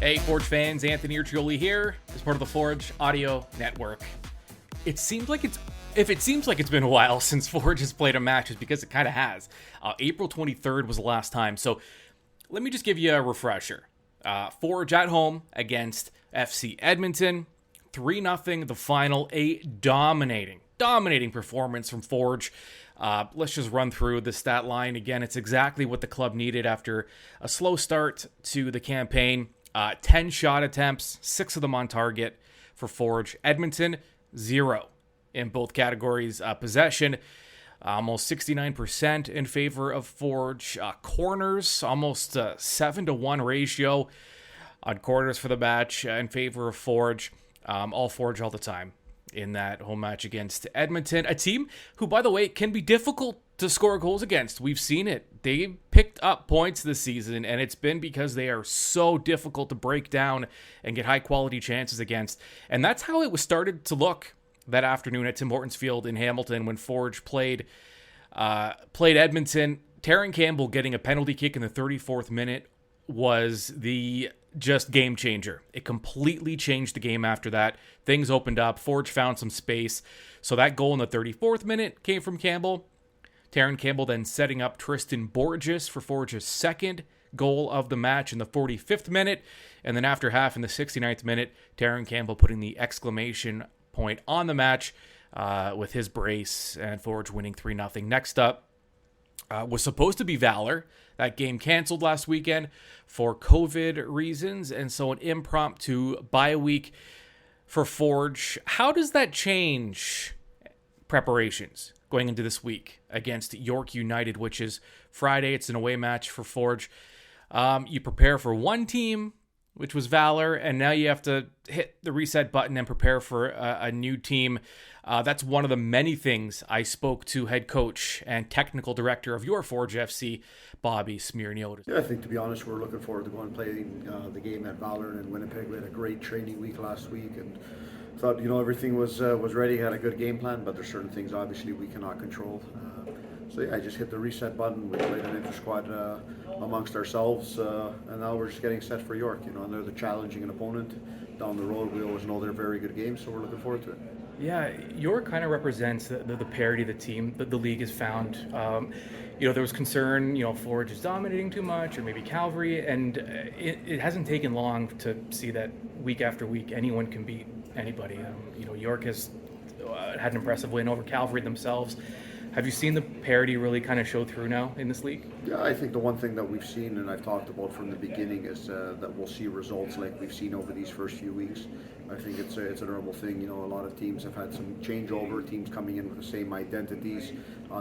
Hey, Forge fans, Anthony Urciuoli here as part of the Forge Audio Network. If it seems like it's been a while since Forge has played a match, it's because it kind of has. April 23rd was the last time, so let me just give you a refresher. Forge at home against FC Edmonton, 3-0 the final, a dominating performance from Forge. Let's just run through the stat line again. It's exactly what the club needed after a slow start to the campaign. 10 shot attempts, 6 of them on target for Forge. Edmonton, 0 in both categories. Possession, almost 69% in favor of Forge. Corners, almost 7-to-1 ratio on corners for the match in favor of Forge. All Forge all the time in that home match against Edmonton. A team who, by the way, can be difficult to score goals against. We've seen it. They picked up points this season, and it's been because they are so difficult to break down and get high-quality chances against. And that's how it was started to look that afternoon at Tim Hortons Field in Hamilton when Forge played Edmonton. Taron Campbell getting a penalty kick in the 34th minute was the just game changer. It completely changed the game after that. Things opened up. Forge found some space. So that goal in the 34th minute came from Campbell. Taron Campbell then setting up Tristan Borges for Forge's second goal of the match in the 45th minute. And then after half in the 69th minute, Taron Campbell putting the exclamation point on the match with his brace, and Forge winning 3-0. Next up was supposed to be Valor. That game canceled last weekend for COVID reasons, and so an impromptu bye week for Forge. How does that change preparations going into this week against York United, which is Friday? It's an away match for Forge. You prepare for one team, which was Valor, and now you have to hit the reset button and prepare for a new team. That's one of the many things I spoke to head coach and technical director of your Forge FC, Bobby Smyrniotis. Yeah, I think, to be honest, we're looking forward to going and playing the game at Valor in Winnipeg. We had a great training week last week, and thought everything was ready. Had a good game plan, but there's certain things obviously we cannot control. So yeah, I just hit the reset button. We played an inter-squad amongst ourselves, and now we're just getting set for York. And they're the challenging an opponent down the road. We always know they're a very good game, so we're looking forward to it. Yeah, York kind of represents the parity of the team that the league has found. There was concern, Forge is dominating too much, or maybe Calvary, and it hasn't taken long to see that week after week anyone can beat anybody. York has had an impressive win over Calvary themselves. Have you seen the parity really kind of show through now in this league? Yeah, I think the one thing that we've seen, and I've talked about from the beginning, is that we'll see results like we've seen over these first few weeks. I think it's a normal thing. A lot of teams have had some changeover, teams coming in with the same identities,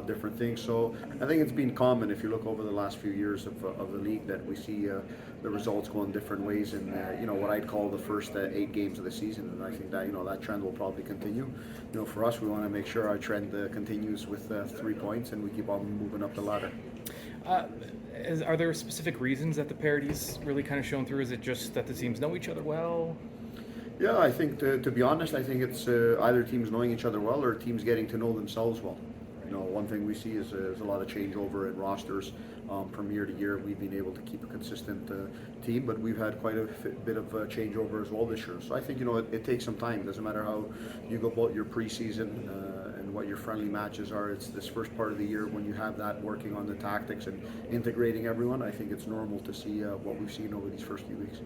different things. So I think it's been common, if you look over the last few years of the league, that we see the results going different ways in what I'd call the first 8 games of the season. And I think that that trend will probably continue. For us, we want to make sure our trend continues with 3 points, and we keep on moving up the ladder. Are there specific reasons that the parity's really kind of shown through? Is it just that the teams know each other well? Yeah, I think, to be honest, I think it's either teams knowing each other well or teams getting to know themselves well. One thing we see is a lot of changeover in rosters from year to year. We've been able to keep a consistent team, but we've had quite a bit of changeover as well this year. So I think, it takes some time. It doesn't matter how you go about your preseason and what your friendly matches are. It's this first part of the year when you have that working on the tactics and integrating everyone. I think it's normal to see what we've seen over these first few weeks.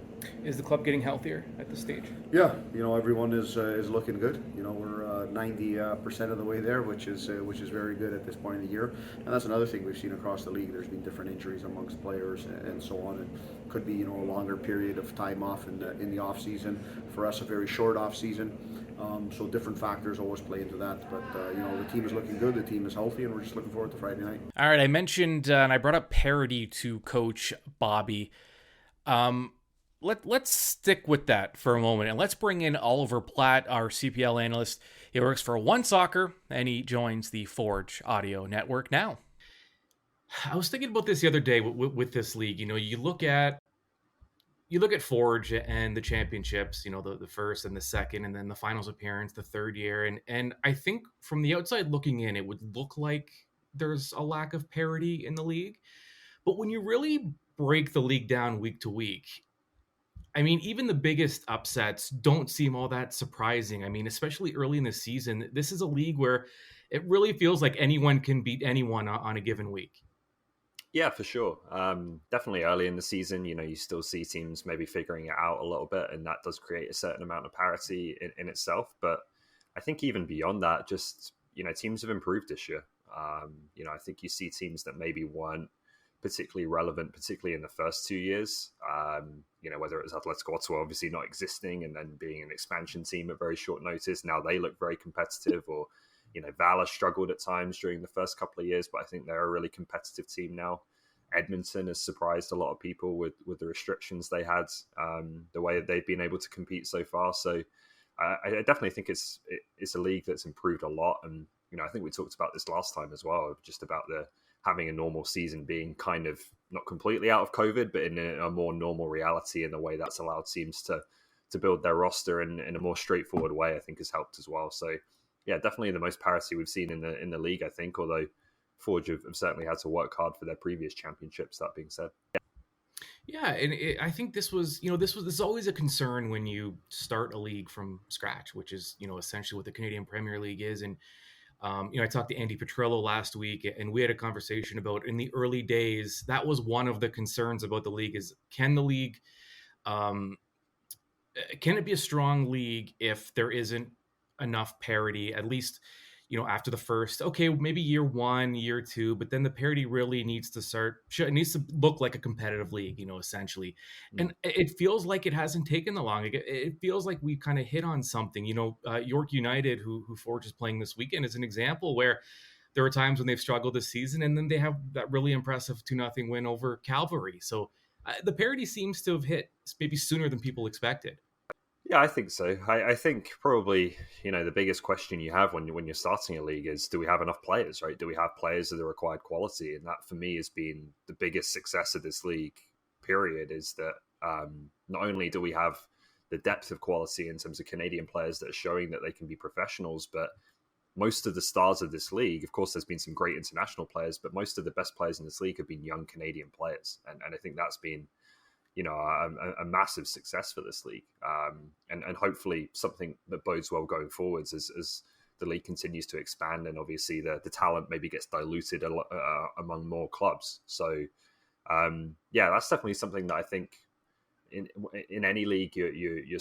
Is the club getting healthier at this stage? Yeah, everyone is looking good. We're 90% of the way there, which is very good at this point in the year. And that's another thing we've seen across the league. There's been different injuries amongst players and so on, and could be a longer period of time off in the off season. For us, a very short off season. So different factors always play into that. But the team is looking good. The team is healthy, and we're just looking forward to Friday night. All right, I mentioned and I brought up parity to Coach Bobby. Let's stick with that for a moment, and let's bring in Oliver Platt, our CPL analyst. He works for One Soccer, and he joins the Forge Audio Network now. I was thinking about this the other day with this league. You look at Forge and the championships, the first and the second, and then the finals appearance, the third year. And I think from the outside looking in, it would look like there's a lack of parity in the league. But when you really break the league down week to week, I mean, even the biggest upsets don't seem all that surprising. I mean, especially early in the season, this is a league where it really feels like anyone can beat anyone on a given week. Yeah, for sure. Definitely early in the season, you still see teams maybe figuring it out a little bit, and that does create a certain amount of parity in itself. But I think even beyond that, just teams have improved this year. I think you see teams that maybe weren't particularly relevant, particularly in the first 2 years. Whether it was Atletico Ottawa obviously not existing and then being an expansion team at very short notice. Now they look very competitive, or Valor struggled at times during the first couple of years, but I think they're a really competitive team now. Edmonton has surprised a lot of people with the restrictions they had, the way that they've been able to compete so far. So I definitely think it's a league that's improved a lot. And, I think we talked about this last time as well, just about the having a normal season being kind of not completely out of COVID, but in a more normal reality, in the way that's allowed teams to build their roster in a more straightforward way, I think has helped as well. So yeah, definitely the most parity we've seen in the league, I think, although Forge have certainly had to work hard for their previous championships, that being said. Yeah, and I think this is always a concern when you start a league from scratch, which is essentially what the Canadian Premier League is. And I talked to Andy Petrillo last week, and we had a conversation about in the early days. That was one of the concerns about the league: is can the league, um, can it be a strong league if there isn't enough parity? At least after the first, okay, maybe year one, year two, but then the parity really needs to start. It needs to look like a competitive league, essentially. Mm. And it feels like it hasn't taken the long. It feels like we kind of hit on something. York United, who Forge is playing this weekend, is an example where there are times when they've struggled this season, and then they have that really impressive 2-0 win over Calvary. So the parity seems to have hit maybe sooner than people expected. Yeah, I think so. I think probably the biggest question you have when you're starting a league is, do we have enough players? Right? Do we have players of the required quality? And that for me has been the biggest success of this league. Period. Is that not only do we have the depth of quality in terms of Canadian players that are showing that they can be professionals, but most of the stars of this league, of course, there's been some great international players, but most of the best players in this league have been young Canadian players, and I think that's been a massive success for this league, and hopefully something that bodes well going forwards as the league continues to expand, and obviously the talent maybe gets diluted among more clubs. So yeah, that's definitely something that I think in any league you're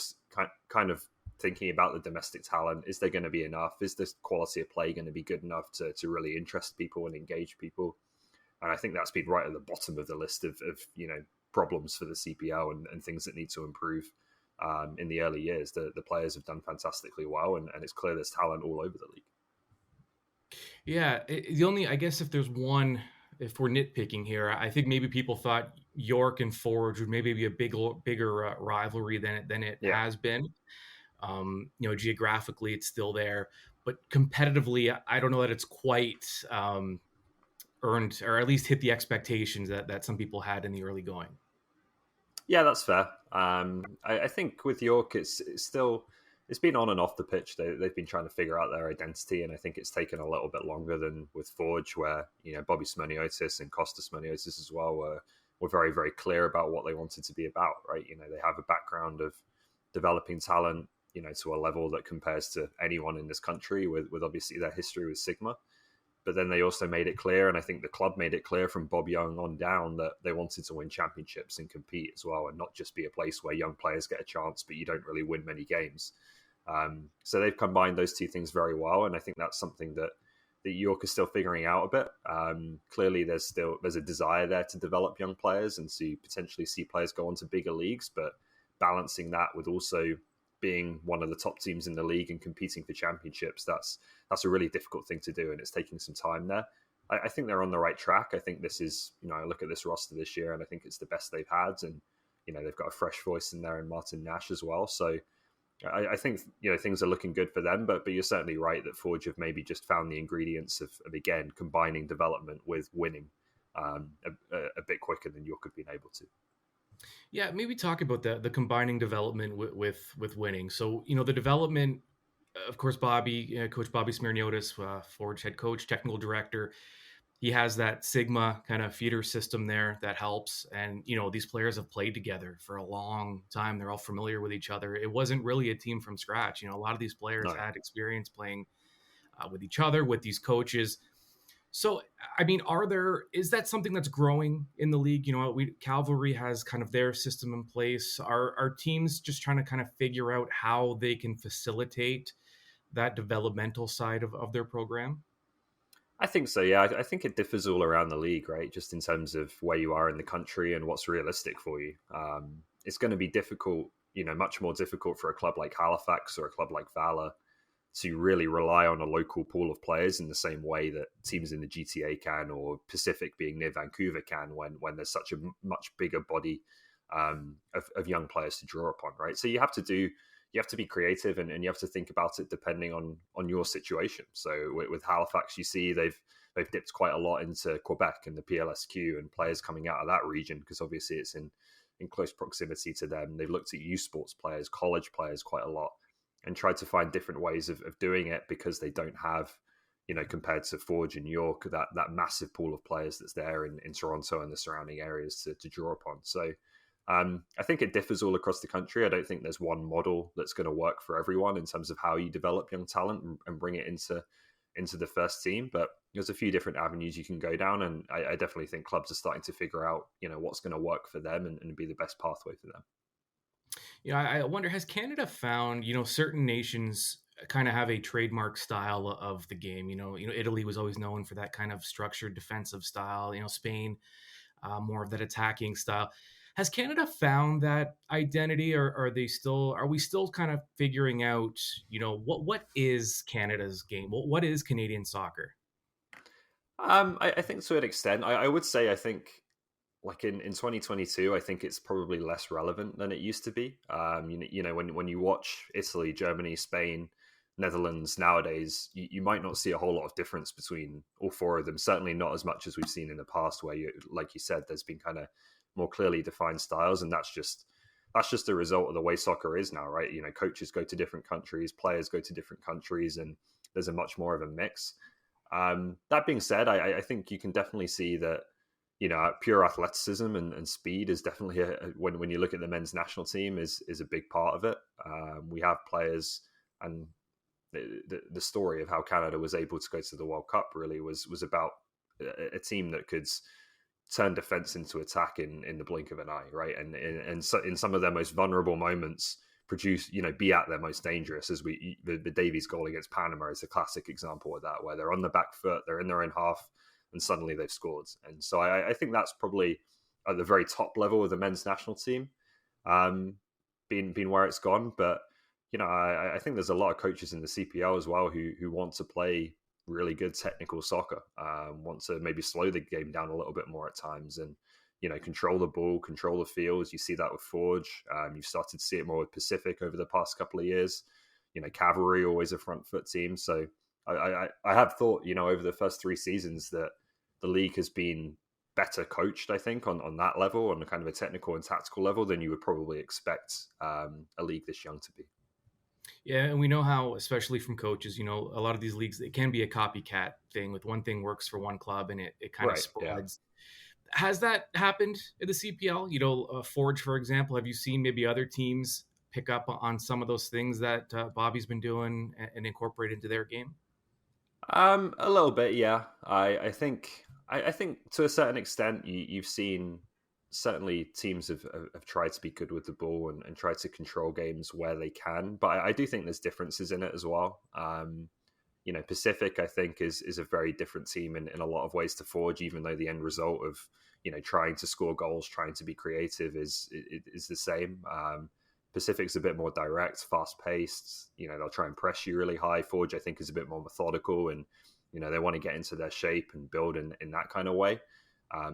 kind of thinking about the domestic talent. Is there going to be enough? Is this quality of play going to be good enough to really interest people and engage people? And I think that's been right at the bottom of the list of problems for the CPL and things that need to improve in the early years. The players have done fantastically well, and it's clear there's talent all over the league. Yeah, the only, I guess, if we're nitpicking here, I think maybe people thought York and Forge would maybe be a bigger rivalry than it Yeah. has been. Geographically, it's still there, but competitively, I don't know that it's quite earned, or at least hit the expectations that some people had in the early going. Yeah, that's fair. I think with York, it's been on and off the pitch. They've been trying to figure out their identity, and I think it's taken a little bit longer than with Forge, where Bobby Smyrniotis and Costa Smyrniotis as well were very, very clear about what they wanted to be about. Right? They have a background of developing talent, to a level that compares to anyone in this country, with obviously their history with Sigma. But then they also made it clear, and I think the club made it clear from Bob Young on down, that they wanted to win championships and compete as well, and not just be a place where young players get a chance, but you don't really win many games. So they've combined those two things very well, and I think that's something that York is still figuring out a bit. Clearly, there's a desire there to develop young players and to potentially see players go on to bigger leagues, but balancing that with also being one of the top teams in the league and competing for championships, that's a really difficult thing to do, and it's taking some time there. I think they're on the right track. I think this is, I look at this roster this year, and I think it's the best they've had, and they've got a fresh voice in there in Martin Nash as well. So I think things are looking good for them, but you're certainly right that Forge have maybe just found the ingredients of again combining development with winning a bit quicker than York have been able to. Yeah, maybe talk about the combining development with winning. So the development, of course, Coach Bobby Smyrniotis, Forge head coach, technical director. he has that Sigma kind of feeder system there that helps. And, these players have played together for a long time. They're all familiar with each other. It wasn't really a team from scratch. A lot of these players No. had experience playing with each other, with these coaches. So, I mean, is that something that's growing in the league? Cavalry has kind of their system in place. Are teams just trying to kind of figure out how they can facilitate that developmental side of their program? I think so. Yeah, I think it differs all around the league, right? Just in terms of where you are in the country and what's realistic for you. It's going to be difficult, much more difficult for a club like Halifax or a club like Valor to really rely on a local pool of players in the same way that teams in the GTA can, or Pacific being near Vancouver can, when there's such a much bigger body of young players to draw upon, right? So you have to be creative, and you have to think about it depending on your situation. So with Halifax, you see they've dipped quite a lot into Quebec and the PLSQ and players coming out of that region, because obviously it's in close proximity to them. They've looked at youth sports players, college players quite a lot, and tried to find different ways of doing it, because they don't have, compared to Forge and York, that massive pool of players that's there in Toronto and the surrounding areas to draw upon. So I think it differs all across the country. I don't think there's one model that's going to work for everyone in terms of how you develop young talent and bring it into the first team. But there's a few different avenues you can go down, and I definitely think clubs are starting to figure out, what's going to work for them and be the best pathway for them. I wonder, has Canada found, certain nations kind of have a trademark style of the game? Italy was always known for that kind of structured defensive style. Spain, more of that attacking style. Has Canada found that identity, or are we still kind of figuring out, what is Canada's game? What is Canadian soccer? I think to an extent, I would say, I think, like in 2022, I think it's probably less relevant than it used to be. When you watch Italy, Germany, Spain, Netherlands nowadays, you might not see a whole lot of difference between all four of them. Certainly not as much as we've seen in the past, where like you said, there's been kind of more clearly defined styles, and that's just a result of the way soccer is now, right? Coaches go to different countries, players go to different countries, and there's a much more of a mix. That being said, I think you can definitely see that, pure athleticism and speed is definitely when you look at the men's national team is a big part of it. We have players, and the story of how Canada was able to go to the World Cup really was about a team that could turn defense into attack in the blink of an eye, right? And so in some of their most vulnerable moments, produce, be at their most dangerous. As the Davies goal against Panama is a classic example of that, where they're on the back foot, they're in their own half, and suddenly they've scored. And so I think that's probably at the very top level of the men's national team, being where it's gone. But I think there's a lot of coaches in the CPL as well who want to play really good technical soccer, want to maybe slow the game down a little bit more at times, and control the ball, control the fields. You see that with Forge. You've started to see it more with Pacific over the past couple of years. Cavalry, always a front foot team. So I have thought, over the first 3 seasons, that the league has been better coached, I think, on that level, on a kind of a technical and tactical level, than you would probably expect a league this young to be. Yeah, and we know how, especially from coaches, a lot of these leagues, it can be a copycat thing. With one thing works for one club, and it kind of spreads. Yeah. Has that happened in the CPL? Forge, for example, have you seen maybe other teams pick up on some of those things that Bobby's been doing and incorporate into their game? A little bit, yeah. I think to a certain extent, you've seen certainly teams have tried to be good with the ball and tried to control games where they can, but I do think there's differences in it as well. Pacific, I think, is a very different team in a lot of ways to Forge, even though the end result of trying to score goals, trying to be creative is the same. Pacific's a bit more direct, fast paced. They'll try and press you really high. Forge, I think, is a bit more methodical, and they want to get into their shape and build in that kind of way,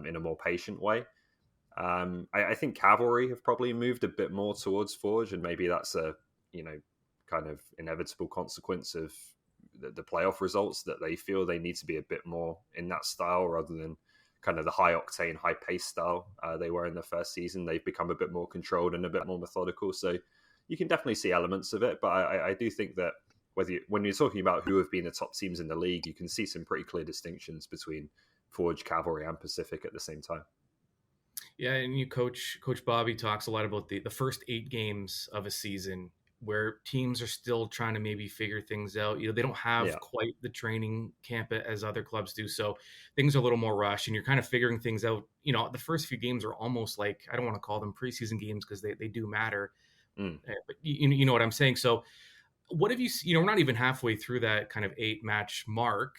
in a more patient way. I think Cavalry have probably moved a bit more towards Forge, and maybe that's a kind of inevitable consequence of the playoff results, that they feel they need to be a bit more in that style rather than kind of the high octane, high pace style they were in the first season. They've become a bit more controlled and a bit more methodical. So you can definitely see elements of it, but I do think that when you're talking about who have been the top teams in the league, you can see some pretty clear distinctions between Forge, Cavalry, and Pacific at the same time. Yeah, and Coach Bobby talks a lot about the first 8 games of a season where teams are still trying to maybe figure things out. They don't have quite the training camp as other clubs do, so things are a little more rushed, and you're kind of figuring things out. The first few games are almost like, I don't want to call them preseason games because they do matter, but you know what I'm saying. So what have you? We're not even halfway through that kind of 8-match mark.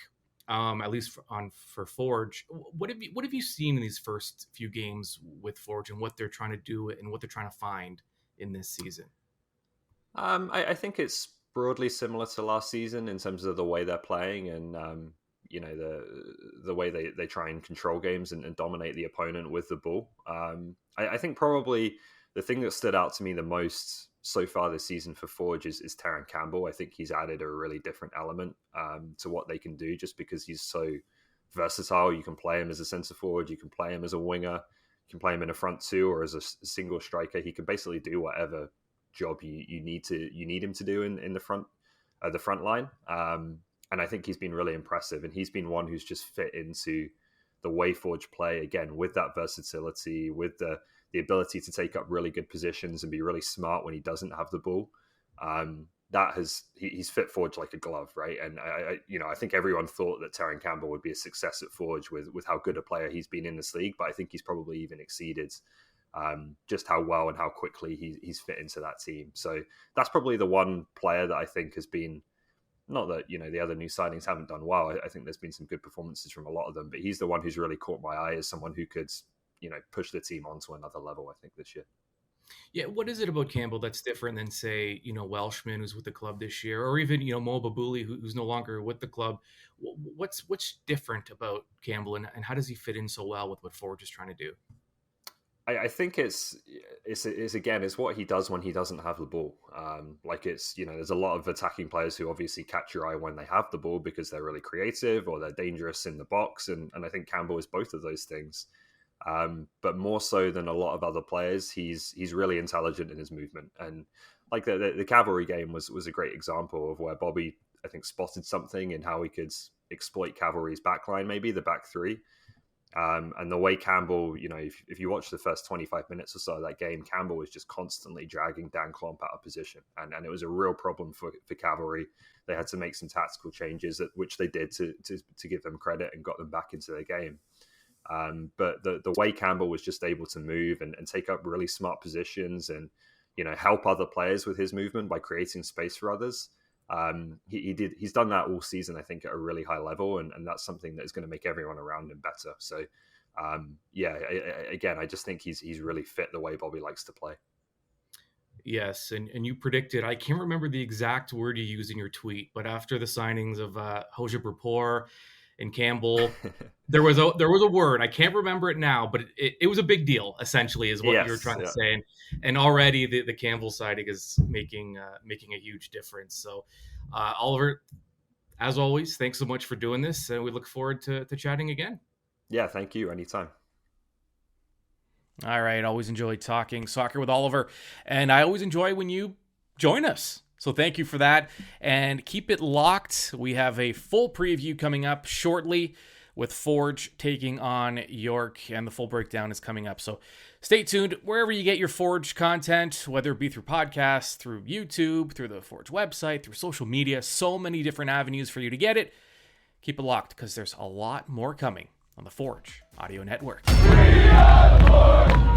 At least for Forge, what have you seen in these first few games with Forge and what they're trying to do and what they're trying to find in this season? I think it's broadly similar to last season in terms of the way they're playing and the way they try and control games and dominate the opponent with the ball. I think probably the thing that stood out to me the most so far this season for Forge is Terran Campbell. I think he's added a really different element to what they can do just because he's so versatile. You can play him as a centre forward, you can play him as a winger, you can play him in a front two or as a single striker. He can basically do whatever job you need him to do in the front line. And I think he's been really impressive, and he's been one who's just fit into the way Forge play, again, with that versatility, with the ability to take up really good positions and be really smart when he doesn't have the ball. He's fit Forge like a glove, right? And I think everyone thought that Terran Campbell would be a success at Forge with how good a player he's been in this league, but I think he's probably even exceeded just how well and how quickly he's fit into that team. So that's probably the one player that I think has been, not that the other new signings haven't done well. I think there's been some good performances from a lot of them, but he's the one who's really caught my eye as someone who could push the team onto another level, I think, this year. Yeah, what is it about Campbell that's different than, say, Welshman, who's with the club this year, or even, Mo Babuli, who's no longer with the club? What's different about Campbell, and how does he fit in so well with what Forge is trying to do? I think it's what he does when he doesn't have the ball. There's a lot of attacking players who obviously catch your eye when they have the ball because they're really creative or they're dangerous in the box, and I think Campbell is both of those things. But more so than a lot of other players, he's really intelligent in his movement. And like the Cavalry game was a great example of where Bobby, I think, spotted something in how he could exploit Cavalry's backline, maybe the back three. And the way Campbell, if you watch the first 25 minutes or so of that game, Campbell was just constantly dragging Dan Klomp out of position. And it was a real problem for Cavalry. They had to make some tactical changes, which they did to give them credit and got them back into the game. But the way Campbell was just able to move and take up really smart positions and, help other players with his movement by creating space for others. He's done that all season, I think, at a really high level. And that's something that is going to make everyone around him better. So, I just think he's really fit the way Bobby likes to play. Yes, and you predicted, I can't remember the exact word you used in your tweet, but after the signings of Hoja Rapport and Campbell, there was a word, I can't remember it now, but it was a big deal, essentially, is what you were trying to say. And already the Campbell signing is making a huge difference. So, Oliver, as always, thanks so much for doing this, and we look forward to chatting again. Yeah, thank you. Anytime. All right, always enjoy talking soccer with Oliver, and I always enjoy when you join us. So thank you for that, and keep it locked. We have a full preview coming up shortly with Forge taking on York, and the full breakdown is coming up. So stay tuned wherever you get your Forge content, whether it be through podcasts, through YouTube, through the Forge website, through social media, so many different avenues for you to get it. Keep it locked because there's a lot more coming on the Forge Audio Network. We are Forge!